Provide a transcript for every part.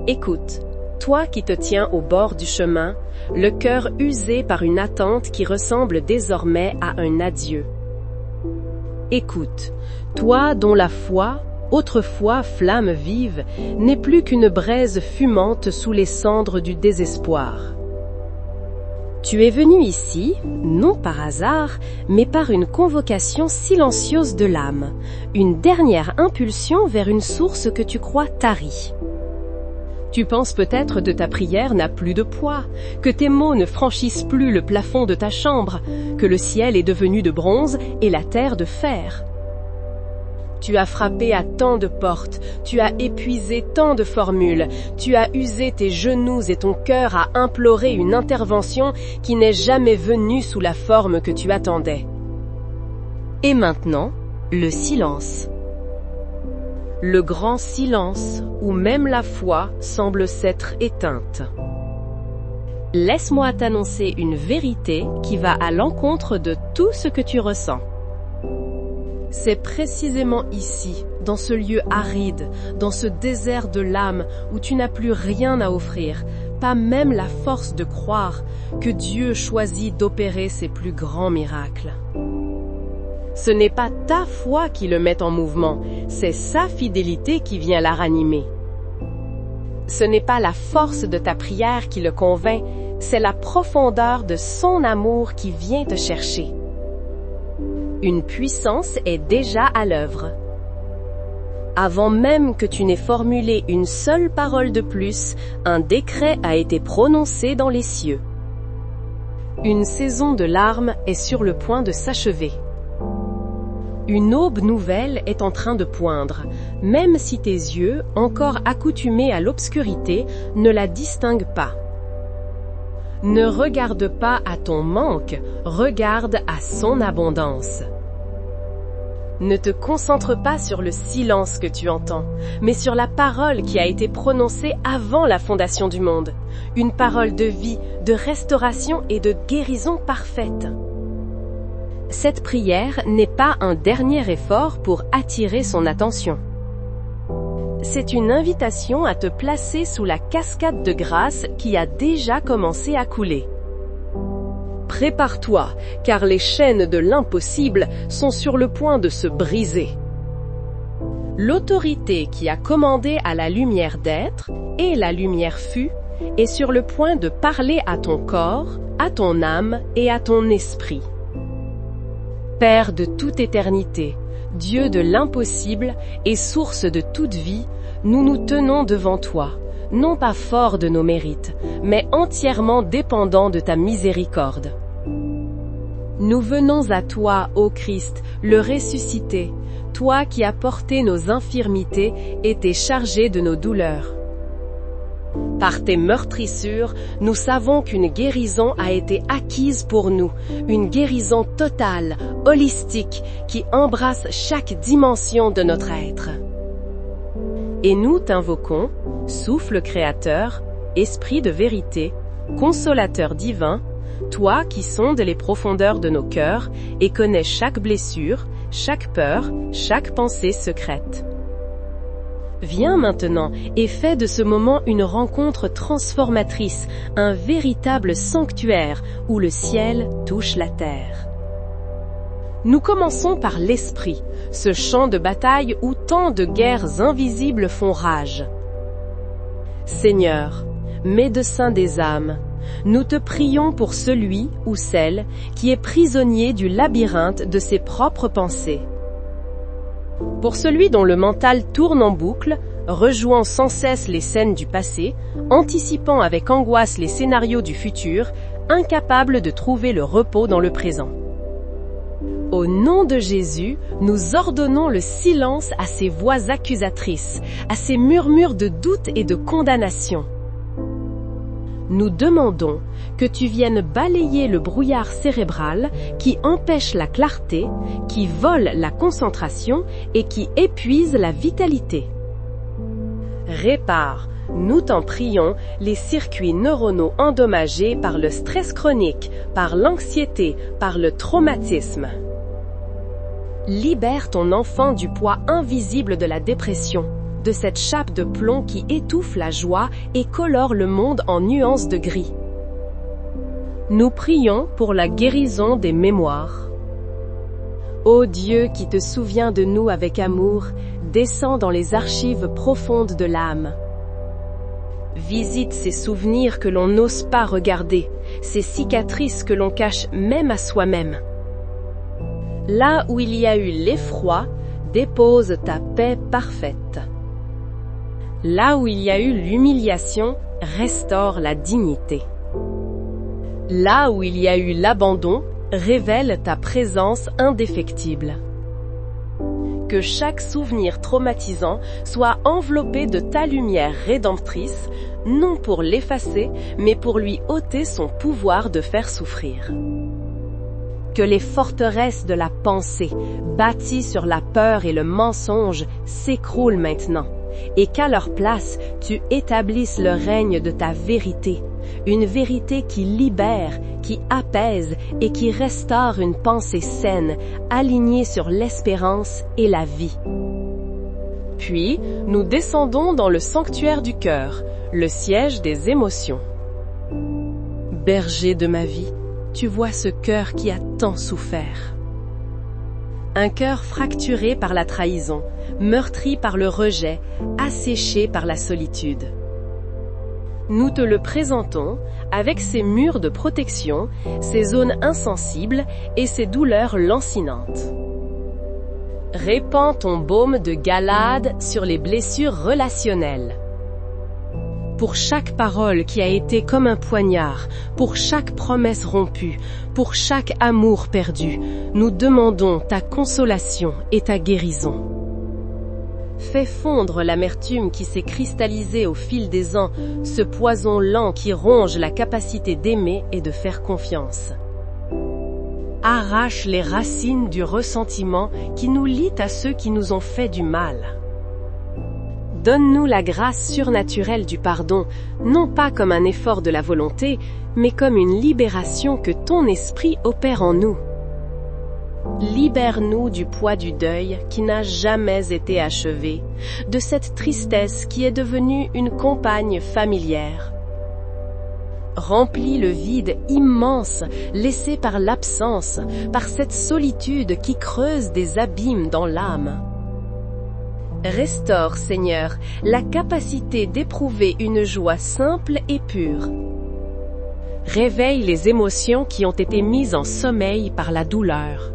Écoute, toi qui te tiens au bord du chemin, le cœur usé par une attente qui ressemble désormais à un adieu. Écoute, toi dont la foi, autrefois flamme vive, n'est plus qu'une braise fumante sous les cendres du désespoir. Tu es venu ici, non par hasard, mais par une convocation silencieuse de l'âme, une dernière impulsion vers une source que tu crois tarie. Tu penses peut-être que ta prière n'a plus de poids, que tes mots ne franchissent plus le plafond de ta chambre, que le ciel est devenu de bronze et la terre de fer. Tu as frappé à tant de portes, tu as épuisé tant de formules, tu as usé tes genoux et ton cœur à implorer une intervention qui n'est jamais venue sous la forme que tu attendais. Et maintenant, le silence. Le grand silence où même la foi semble s'être éteinte. Laisse-moi t'annoncer une vérité qui va à l'encontre de tout ce que tu ressens. C'est précisément ici, dans ce lieu aride, dans ce désert de l'âme où tu n'as plus rien à offrir, pas même la force de croire, que Dieu choisit d'opérer ses plus grands miracles. Ce n'est pas ta foi qui le met en mouvement, c'est sa fidélité qui vient la ranimer. Ce n'est pas la force de ta prière qui le convainc, c'est la profondeur de son amour qui vient te chercher. Une puissance est déjà à l'œuvre. Avant même que tu n'aies formulé une seule parole de plus, un décret a été prononcé dans les cieux. Une saison de larmes est sur le point de s'achever. Une aube nouvelle est en train de poindre, même si tes yeux, encore accoutumés à l'obscurité, ne la distinguent pas. Ne regarde pas à ton manque, regarde à son abondance. Ne te concentre pas sur le silence que tu entends, mais sur la parole qui a été prononcée avant la fondation du monde. Une parole de vie, de restauration et de guérison parfaite. Cette prière n'est pas un dernier effort pour attirer son attention. C'est une invitation à te placer sous la cascade de grâce qui a déjà commencé à couler. Prépare-toi, car les chaînes de l'impossible sont sur le point de se briser. L'autorité qui a commandé à la lumière d'être, et la lumière fut, est sur le point de parler à ton corps, à ton âme et à ton esprit. Père de toute éternité, Dieu de l'impossible et source de toute vie, nous nous tenons devant toi, non pas forts de nos mérites, mais entièrement dépendants de ta miséricorde. Nous venons à toi, ô Christ, le ressuscité, toi qui as porté nos infirmités et t'es chargé de nos douleurs. Par tes meurtrissures, nous savons qu'une guérison a été acquise pour nous, une guérison totale, holistique, qui embrasse chaque dimension de notre être. Et nous t'invoquons, souffle créateur, esprit de vérité, consolateur divin, toi qui sondes les profondeurs de nos cœurs et connais chaque blessure, chaque peur, chaque pensée secrète. Viens maintenant et fais de ce moment une rencontre transformatrice, un véritable sanctuaire où le ciel touche la terre. Nous commençons par l'esprit, ce champ de bataille où tant de guerres invisibles font rage. Seigneur, médecin des âmes, nous te prions pour celui ou celle qui est prisonnier du labyrinthe de ses propres pensées. Pour celui dont le mental tourne en boucle, rejouant sans cesse les scènes du passé, anticipant avec angoisse les scénarios du futur, incapable de trouver le repos dans le présent. Au nom de Jésus, nous ordonnons le silence à ces voix accusatrices, à ces murmures de doute et de condamnation. Nous demandons que tu viennes balayer le brouillard cérébral qui empêche la clarté, qui vole la concentration et qui épuise la vitalité. Répare, nous t'en prions, les circuits neuronaux endommagés par le stress chronique, par l'anxiété, par le traumatisme. Libère ton enfant du poids invisible de la dépression, de cette chape de plomb qui étouffe la joie et colore le monde en nuances de gris. Nous prions pour la guérison des mémoires. Ô Dieu qui te souviens de nous avec amour, descends dans les archives profondes de l'âme. Visite ces souvenirs que l'on n'ose pas regarder, ces cicatrices que l'on cache même à soi-même. Là où il y a eu l'effroi, dépose ta paix parfaite. Là où il y a eu l'humiliation, restaure la dignité. Là où il y a eu l'abandon, révèle ta présence indéfectible. Que chaque souvenir traumatisant soit enveloppé de ta lumière rédemptrice, non pour l'effacer, mais pour lui ôter son pouvoir de faire souffrir. Que les forteresses de la pensée, bâties sur la peur et le mensonge, s'écroulent maintenant, et qu'à leur place, tu établisses le règne de ta vérité, une vérité qui libère, qui apaise et qui restaure une pensée saine, alignée sur l'espérance et la vie. Puis, nous descendons dans le sanctuaire du cœur, le siège des émotions. Berger de ma vie, tu vois ce cœur qui a tant souffert. Un cœur fracturé par la trahison, meurtri par le rejet, asséché par la solitude. Nous te le présentons avec ses murs de protection, ses zones insensibles et ses douleurs lancinantes. Répands ton baume de Galade sur les blessures relationnelles. Pour chaque parole qui a été comme un poignard, pour chaque promesse rompue, pour chaque amour perdu, nous demandons ta consolation et ta guérison. Fais fondre l'amertume qui s'est cristallisée au fil des ans, ce poison lent qui ronge la capacité d'aimer et de faire confiance. Arrache les racines du ressentiment qui nous lient à ceux qui nous ont fait du mal. Donne-nous la grâce surnaturelle du pardon, non pas comme un effort de la volonté, mais comme une libération que ton esprit opère en nous. Libère-nous du poids du deuil qui n'a jamais été achevé, de cette tristesse qui est devenue une compagne familière. Remplis le vide immense laissé par l'absence, par cette solitude qui creuse des abîmes dans l'âme. Restaure, Seigneur, la capacité d'éprouver une joie simple et pure. Réveille les émotions qui ont été mises en sommeil par la douleur.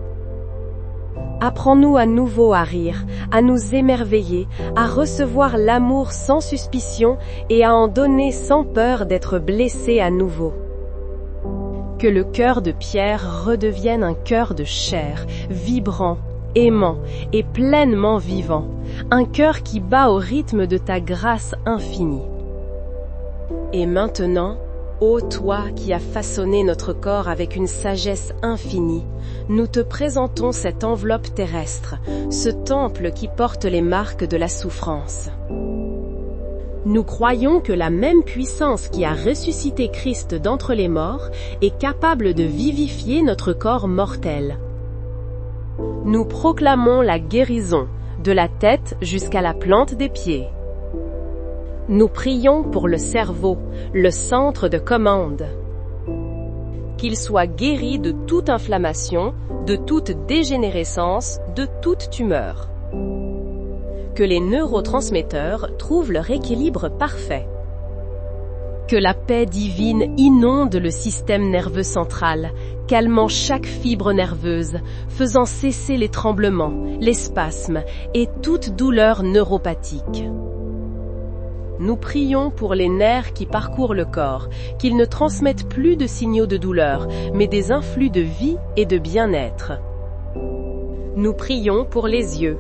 Apprends-nous à nouveau à rire, à nous émerveiller, à recevoir l'amour sans suspicion et à en donner sans peur d'être blessé à nouveau. Que le cœur de pierre redevienne un cœur de chair, vibrant, aimant et pleinement vivant, un cœur qui bat au rythme de ta grâce infinie. Et maintenant, ô toi qui as façonné notre corps avec une sagesse infinie, nous te présentons cette enveloppe terrestre, ce temple qui porte les marques de la souffrance. Nous croyons que la même puissance qui a ressuscité Christ d'entre les morts est capable de vivifier notre corps mortel. Nous proclamons la guérison, de la tête jusqu'à la plante des pieds. Nous prions pour le cerveau, le centre de commande. Qu'il soit guéri de toute inflammation, de toute dégénérescence, de toute tumeur. Que les neurotransmetteurs trouvent leur équilibre parfait. Que la paix divine inonde le système nerveux central, calmant chaque fibre nerveuse, faisant cesser les tremblements, les spasmes et toute douleur neuropathique. Nous prions pour les nerfs qui parcourent le corps, qu'ils ne transmettent plus de signaux de douleur, mais des influx de vie et de bien-être. Nous prions pour les yeux.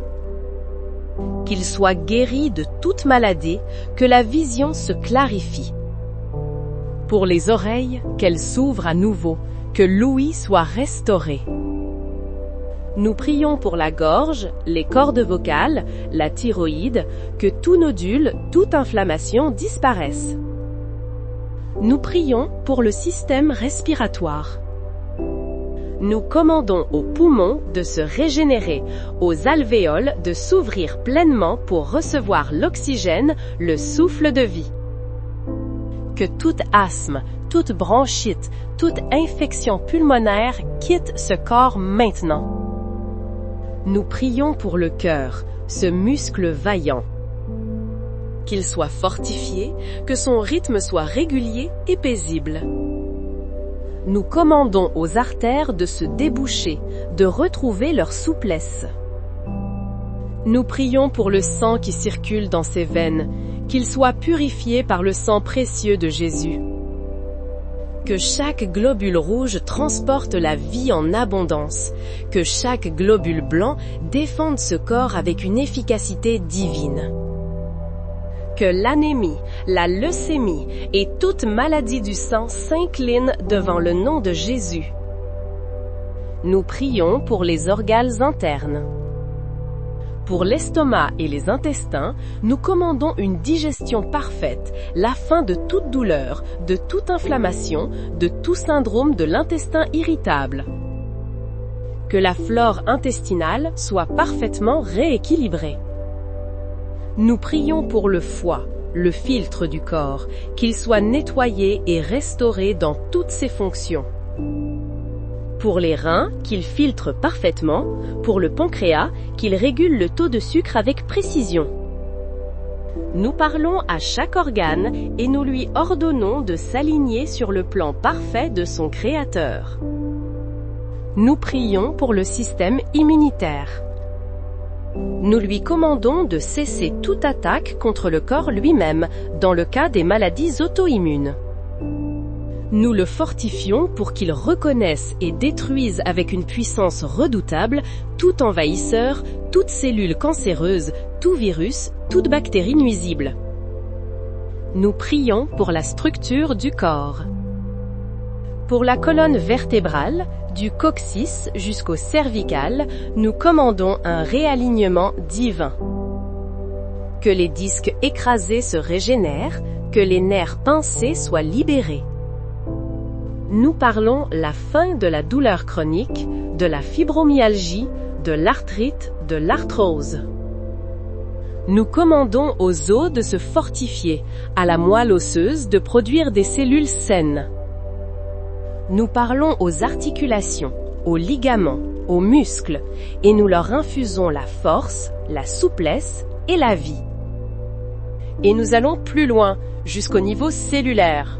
Qu'ils soient guéris de toute maladie, que la vision se clarifie. Pour les oreilles, qu'elles s'ouvrent à nouveau, que l'ouïe soit restaurée. Nous prions pour la gorge, les cordes vocales, la thyroïde, que tout nodule, toute inflammation disparaisse. Nous prions pour le système respiratoire. Nous commandons aux poumons de se régénérer, aux alvéoles de s'ouvrir pleinement pour recevoir l'oxygène, le souffle de vie. Que tout asthme, toute bronchite, toute infection pulmonaire quitte ce corps maintenant. Nous prions pour le cœur, ce muscle vaillant. Qu'il soit fortifié, que son rythme soit régulier et paisible. Nous commandons aux artères de se déboucher, de retrouver leur souplesse. Nous prions pour le sang qui circule dans ses veines, qu'il soit purifié par le sang précieux de Jésus. Que chaque globule rouge transporte la vie en abondance, que chaque globule blanc défende ce corps avec une efficacité divine. Que l'anémie, la leucémie et toute maladie du sang s'inclinent devant le nom de Jésus. Nous prions pour les organes internes. Pour l'estomac et les intestins, nous commandons une digestion parfaite, la fin de toute douleur, de toute inflammation, de tout syndrome de l'intestin irritable. Que la flore intestinale soit parfaitement rééquilibrée. Nous prions pour le foie, le filtre du corps, qu'il soit nettoyé et restauré dans toutes ses fonctions. Pour les reins, qu'il filtre parfaitement, pour le pancréas, qu'il régule le taux de sucre avec précision. Nous parlons à chaque organe et nous lui ordonnons de s'aligner sur le plan parfait de son Créateur. Nous prions pour le système immunitaire. Nous lui commandons de cesser toute attaque contre le corps lui-même, dans le cas des maladies auto-immunes. Nous le fortifions pour qu'il reconnaisse et détruise avec une puissance redoutable tout envahisseur, toute cellule cancéreuse, tout virus, toute bactérie nuisible. Nous prions pour la structure du corps. Pour la colonne vertébrale, du coccyx jusqu'au cervical, nous commandons un réalignement divin. Que les disques écrasés se régénèrent, que les nerfs pincés soient libérés. Nous parlons la fin de la douleur chronique, de la fibromyalgie, de l'arthrite, de l'arthrose. Nous commandons aux os de se fortifier, à la moelle osseuse de produire des cellules saines. Nous parlons aux articulations, aux ligaments, aux muscles, et nous leur infusons la force, la souplesse et la vie. Et nous allons plus loin, jusqu'au niveau cellulaire.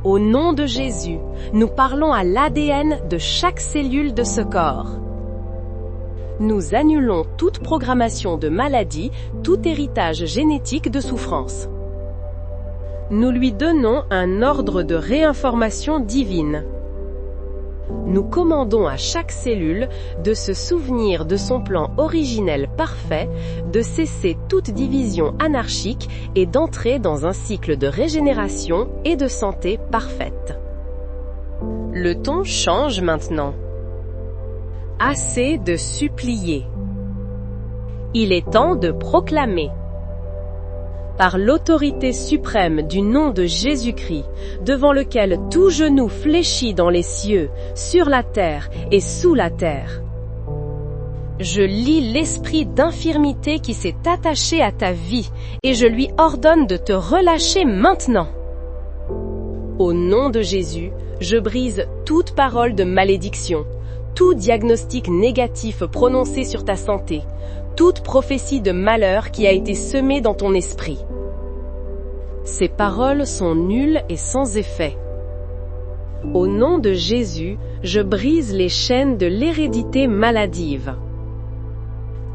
Au nom de Jésus, nous parlons à l'ADN de chaque cellule de ce corps. Nous annulons toute programmation de maladie, tout héritage génétique de souffrance. Nous lui donnons un ordre de réinformation divine. Nous commandons à chaque cellule de se souvenir de son plan originel parfait, de cesser toute division anarchique et d'entrer dans un cycle de régénération et de santé parfaite. Le ton change maintenant. Assez de supplier. Il est temps de proclamer. Par l'autorité suprême du nom de Jésus-Christ, devant lequel tout genou fléchit dans les cieux, sur la terre et sous la terre. Je lis l'esprit d'infirmité qui s'est attaché à ta vie, et je lui ordonne de te relâcher maintenant. Au nom de Jésus, je brise toute parole de malédiction, tout diagnostic négatif prononcé sur ta santé, toute prophétie de malheur qui a été semée dans ton esprit. Ces paroles sont nulles et sans effet. Au nom de Jésus, je brise les chaînes de l'hérédité maladive.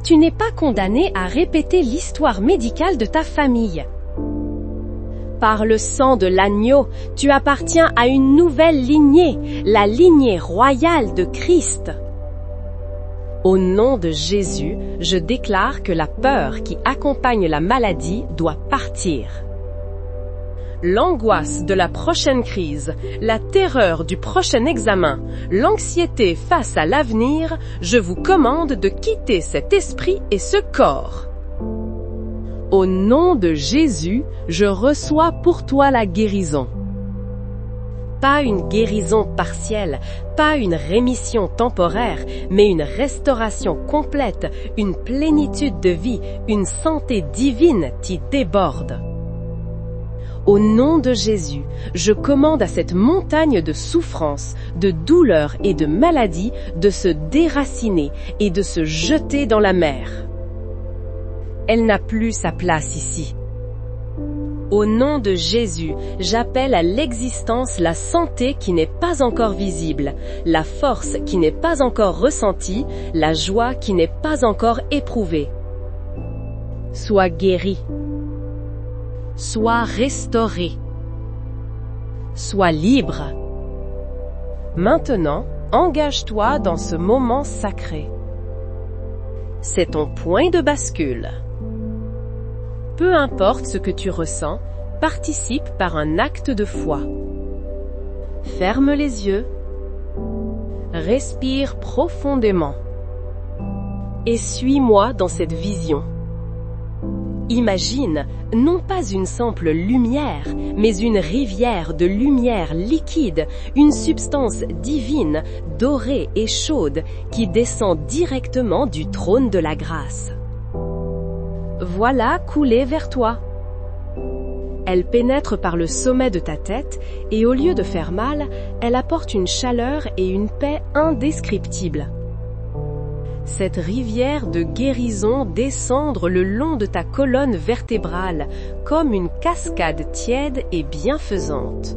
Tu n'es pas condamné à répéter l'histoire médicale de ta famille. Par le sang de l'agneau, tu appartiens à une nouvelle lignée, la lignée royale de Christ. Au nom de Jésus, je déclare que la peur qui accompagne la maladie doit partir. L'angoisse de la prochaine crise, la terreur du prochain examen, l'anxiété face à l'avenir, je vous commande de quitter cet esprit et ce corps. Au nom de Jésus, je reçois pour toi la guérison. Pas une guérison partielle, pas une rémission temporaire, mais une restauration complète, une plénitude de vie, une santé divine t'y déborde. Au nom de Jésus, je commande à cette montagne de souffrance, de douleur et de maladie de se déraciner et de se jeter dans la mer. Elle n'a plus sa place ici. Au nom de Jésus, j'appelle à l'existence la santé qui n'est pas encore visible, la force qui n'est pas encore ressentie, la joie qui n'est pas encore éprouvée. Sois guéri. Sois restauré. Sois libre. Maintenant, engage-toi dans ce moment sacré. C'est ton point de bascule. Peu importe ce que tu ressens, participe par un acte de foi. Ferme les yeux. Respire profondément. Et suis-moi dans cette vision. Imagine, non pas une simple lumière, mais une rivière de lumière liquide, une substance divine, dorée et chaude, qui descend directement du trône de la grâce. Voilà couler vers toi. Elle pénètre par le sommet de ta tête et au lieu de faire mal, elle apporte une chaleur et une paix indescriptibles. Cette rivière de guérison descend le long de ta colonne vertébrale comme une cascade tiède et bienfaisante.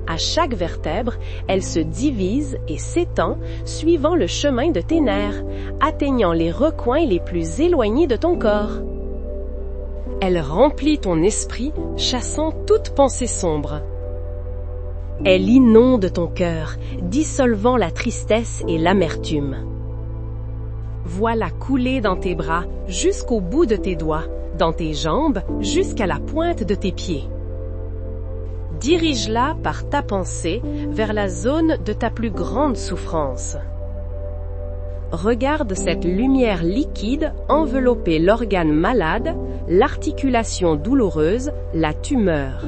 À chaque vertèbre, elle se divise et s'étend suivant le chemin de tes nerfs, atteignant les recoins les plus éloignés de ton corps. Elle remplit ton esprit, chassant toute pensée sombre. Elle inonde ton cœur, dissolvant la tristesse et l'amertume. Vois-la couler dans tes bras jusqu'au bout de tes doigts, dans tes jambes jusqu'à la pointe de tes pieds. Dirige-la par ta pensée vers la zone de ta plus grande souffrance. Regarde cette lumière liquide envelopper l'organe malade, l'articulation douloureuse, la tumeur.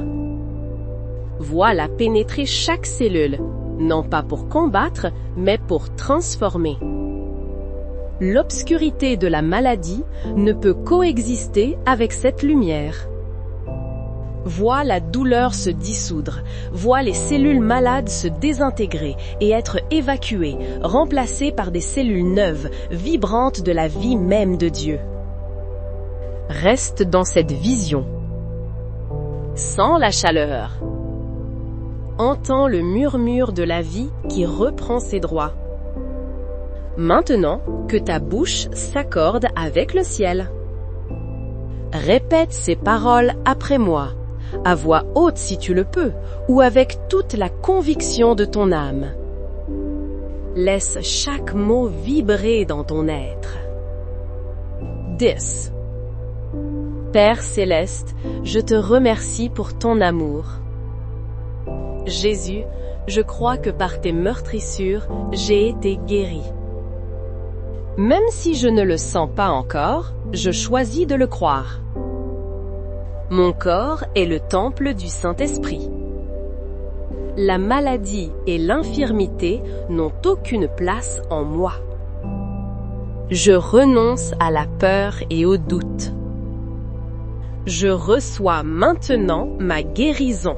Vois-la pénétrer chaque cellule, non pas pour combattre, mais pour transformer. L'obscurité de la maladie ne peut coexister avec cette lumière. Vois la douleur se dissoudre, vois les cellules malades se désintégrer et être évacuées, remplacées par des cellules neuves, vibrantes de la vie même de Dieu. Reste dans cette vision. Sens la chaleur. Entends le murmure de la vie qui reprend ses droits. Maintenant que ta bouche s'accorde avec le ciel. Répète ces paroles après moi, à voix haute si tu le peux, ou avec toute la conviction de ton âme. Laisse chaque mot vibrer dans ton être. 10. Père céleste, je te remercie pour ton amour. Jésus, je crois que par tes meurtrissures, j'ai été guéri. Même si je ne le sens pas encore, je choisis de le croire. Mon corps est le temple du Saint-Esprit. La maladie et l'infirmité n'ont aucune place en moi. Je renonce à la peur et au doute. Je reçois maintenant ma guérison.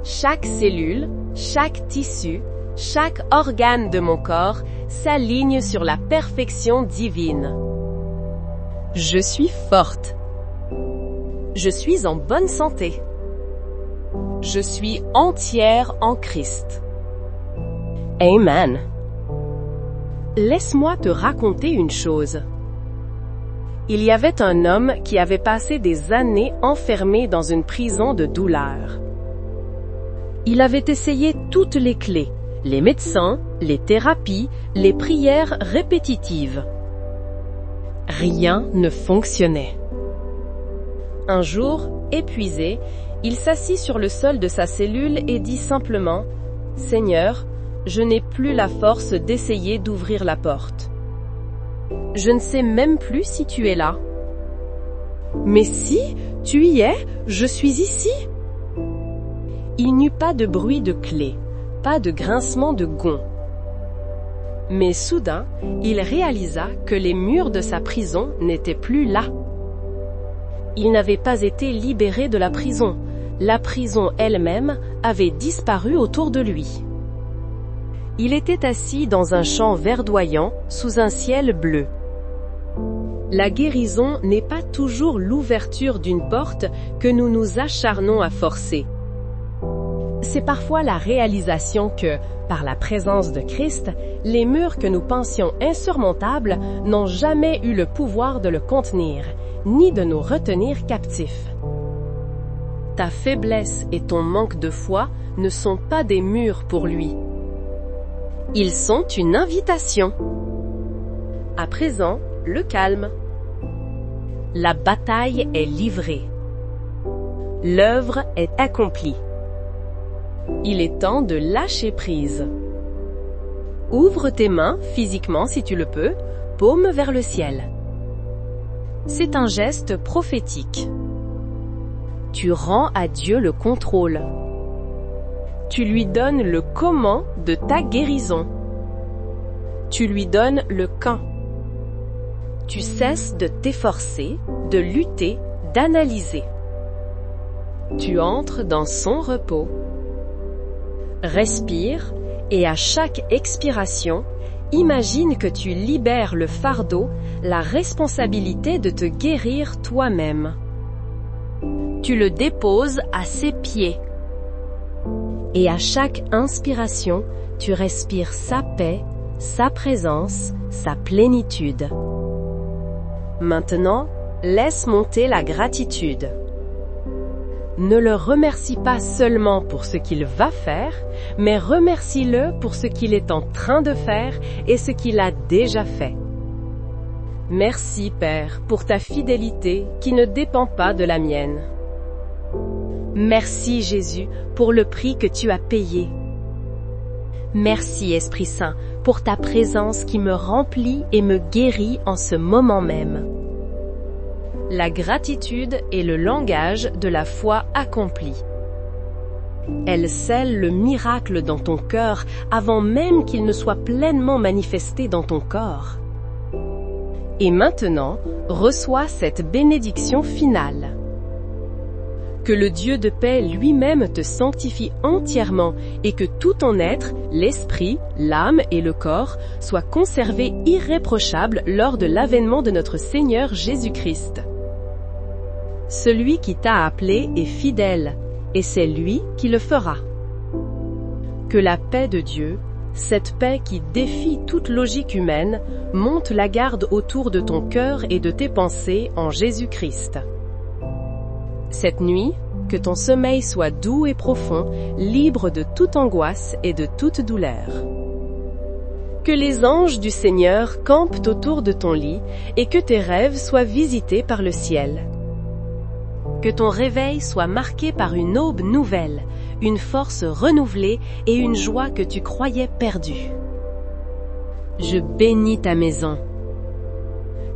Chaque cellule, chaque tissu, chaque organe de mon corps s'aligne sur la perfection divine. Je suis forte. Je suis en bonne santé. Je suis entière en Christ. Amen. Laisse-moi te raconter une chose. Il y avait un homme qui avait passé des années enfermé dans une prison de douleur. Il avait essayé toutes les clés, les médecins, les thérapies, les prières répétitives. Rien ne fonctionnait. Un jour, épuisé, il s'assit sur le sol de sa cellule et dit simplement « Seigneur, je n'ai plus la force d'essayer d'ouvrir la porte. Je ne sais même plus si tu es là. »« Mais si, tu y es, je suis ici. » Il n'y eut pas de bruit de clé, pas de grincement de gond. Mais soudain, il réalisa que les murs de sa prison n'étaient plus là. Il n'avait pas été libéré de la prison elle-même avait disparu autour de lui. Il était assis dans un champ verdoyant, sous un ciel bleu. La guérison n'est pas toujours l'ouverture d'une porte que nous nous acharnons à forcer. C'est parfois la réalisation que, par la présence de Christ, les murs que nous pensions insurmontables n'ont jamais eu le pouvoir de le contenir, ni de nous retenir captifs. Ta faiblesse et ton manque de foi ne sont pas des murs pour lui. Ils sont une invitation. À présent, le calme. La bataille est livrée. L'œuvre est accomplie. Il est temps de lâcher prise. Ouvre tes mains, physiquement si tu le peux, paume vers le ciel. C'est un geste prophétique. Tu rends à Dieu le contrôle. Tu lui donnes le comment de ta guérison. Tu lui donnes le quand. Tu cesses de t'efforcer, de lutter, d'analyser. Tu entres dans son repos. Respire et à chaque expiration, imagine que tu libères le fardeau, la responsabilité de te guérir toi-même. Tu le déposes à ses pieds. Et à chaque inspiration, tu respires sa paix, sa présence, sa plénitude. Maintenant, laisse monter la gratitude. Ne le remercie pas seulement pour ce qu'il va faire, mais remercie-le pour ce qu'il est en train de faire et ce qu'il a déjà fait. Merci, Père, pour ta fidélité qui ne dépend pas de la mienne. Merci, Jésus, pour le prix que tu as payé. Merci, Esprit Saint, pour ta présence qui me remplit et me guérit en ce moment même. La gratitude est le langage de la foi accomplie. Elle scelle le miracle dans ton cœur avant même qu'il ne soit pleinement manifesté dans ton corps. Et maintenant, reçois cette bénédiction finale. Que le Dieu de paix lui-même te sanctifie entièrement et que tout ton être, l'esprit, l'âme et le corps, soient conservés irréprochables lors de l'avènement de notre Seigneur Jésus-Christ. Celui qui t'a appelé est fidèle, et c'est lui qui le fera. Que la paix de Dieu, cette paix qui défie toute logique humaine, monte la garde autour de ton cœur et de tes pensées en Jésus-Christ. Cette nuit, que ton sommeil soit doux et profond, libre de toute angoisse et de toute douleur. Que les anges du Seigneur campent autour de ton lit et que tes rêves soient visités par le ciel. Que ton réveil soit marqué par une aube nouvelle, une force renouvelée et une joie que tu croyais perdue. Je bénis ta maison.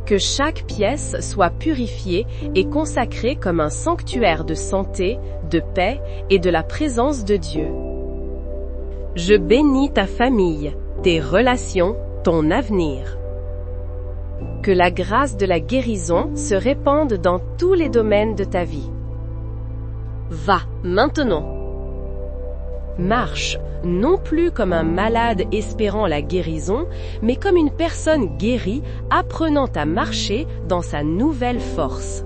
Que chaque pièce soit purifiée et consacrée comme un sanctuaire de santé, de paix et de la présence de Dieu. Je bénis ta famille, tes relations, ton avenir. Que la grâce de la guérison se répande dans tous les domaines de ta vie. Va, maintenant. Marche, non plus comme un malade espérant la guérison, mais comme une personne guérie apprenant à marcher dans sa nouvelle force.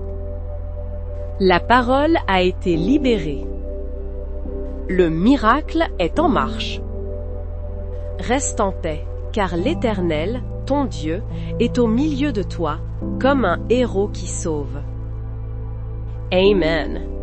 La parole a été libérée. Le miracle est en marche. Reste en paix, car l'Éternel, ton Dieu, est au milieu de toi, comme un héros qui sauve. Amen.